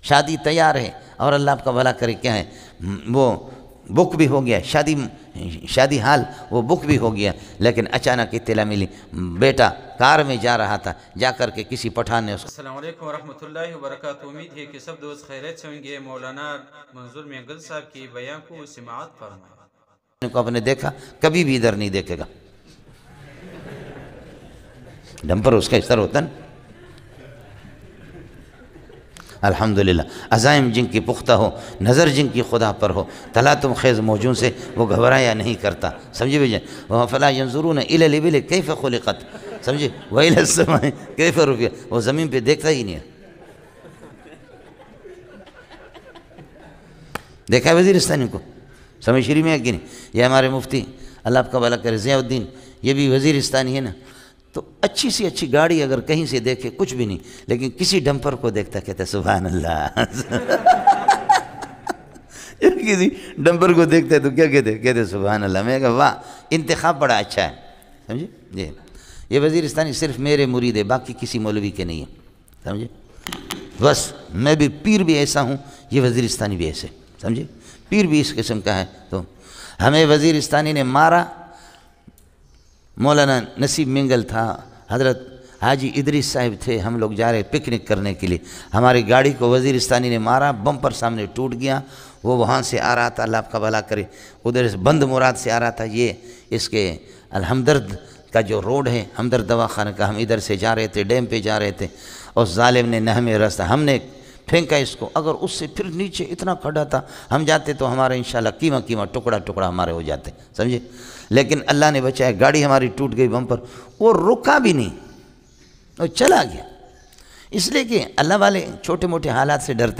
شادی تیار ہے اور اللہ آپ کا بھلا کرے کیا ہے وہ بک بھی ہو گیا، شادی حال وہ بک بھی ہو گیا، لیکن اچانک اطلاع ملی بیٹا کار میں جا رہا تھا، جا کر کے کسی پٹھان نے اس کو السلام علیکم ورحمۃ اللہ وبرکاتہ۔ امید ہے کہ سب دوست خیریت سے ہوں گے۔ مولانا منظور مینگل صاحب کی بیان کو سماعت فرمائیں۔ کو اپنے دیکھا، کبھی بھی ادھر نہیں دیکھے گا، ڈمپر اس کا اس طرح ہوتا نا۔ الحمدللہ عزائم جن کی پختہ ہو، نظر جن کی خدا پر ہو، تلاطم خیز موجوں سے وہ گھبرایا نہیں کرتا، سمجھے بھائی جان؟ فَلَا يَنْظُرُونَ إِلَى الْإِبِلِ كَيْفَ خُلِقَتْ، سمجھے؟ وَإِلَى السَّمَاءِ كَيْفَ رُفِعَتْ، وہ زمین پہ دیکھتا ہی نہیں ہے۔ دیکھا ہے وزیرستانی کو؟ سمجھ شریف میں ہے کہ نہیں؟ یہ ہمارے مفتی اللہ آپ کا بھلا کرے ضیاء الدین، یہ بھی وزیرستانی ہے نا، تو اچھی سی اچھی گاڑی اگر کہیں سے دیکھے کچھ بھی نہیں، لیکن کسی ڈمپر کو دیکھتا کہتا ہے سبحان اللہ۔ کسی ڈمپر کو دیکھتا ہے تو کیا کہتے ہیں سبحان اللہ۔ میں کہا واہ، انتخاب بڑا اچھا ہے، سمجھے؟ جی یہ وزیرستانی صرف میرے مرید ہے، باقی کسی مولوی کے نہیں ہے، سمجھے؟ بس میں بھی پیر بھی ایسا ہوں، یہ وزیرستانی بھی ایسے، سمجھے؟ پیر بھی اس قسم کا ہے۔ تو ہمیں وزیرستانی نے مارا، مولانا نصیب منگل تھا، حضرت حاجی ادریس صاحب تھے، ہم لوگ جا رہے پکنک کرنے کے لیے، ہماری گاڑی کو وزیرستانی نے مارا، بمپر سامنے ٹوٹ گیا، وہ وہاں سے آ رہا تھا، اللہ آپ کا بھلا کرے، ادھر سے بند مراد سے آ رہا تھا، یہ اس کے الحمدرد کا جو روڈ ہے، ہمدرد دواخانہ کا، ہم ادھر سے جا رہے تھے، ڈیم پہ جا رہے تھے، اور ظالم نے نہ ہمیں راستہ، ہم نے پھینکا اس کو، اگر اس سے پھر نیچے اتنا کھڑا تھا، ہم جاتے تو ہمارا انشاءاللہ قیمہ ٹکڑا ٹکڑا ہمارے ہو جاتے، سمجھے؟ لیکن اللہ نے بچایا، گاڑی ہماری ٹوٹ گئی بمپر، وہ رکا بھی نہیں، وہ چلا گیا، اس لیے کہ اللہ والے چھوٹے موٹے حالات سے ڈرتے